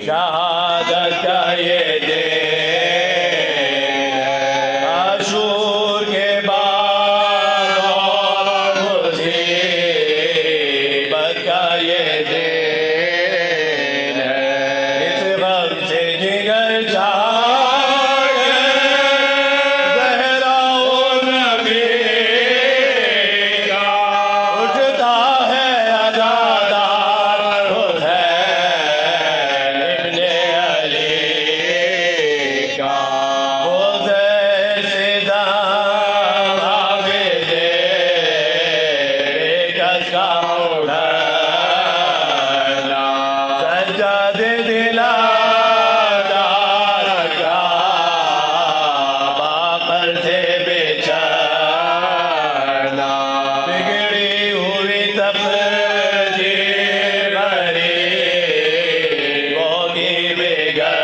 शहादत का ये दिन अशूर के बाद और मुसीबत का ये दिन है। इस गम से जिगर जागे ज़हरा नबी का उठता है अज़ादार हुसैन इब्ने अली का। वो जैसे दाम आगे दे बेकस का उड़ना सज्जादे दिलादार का बापर से बेचैना। बिगड़ी हुई तकदीर भरी वो की बिगड़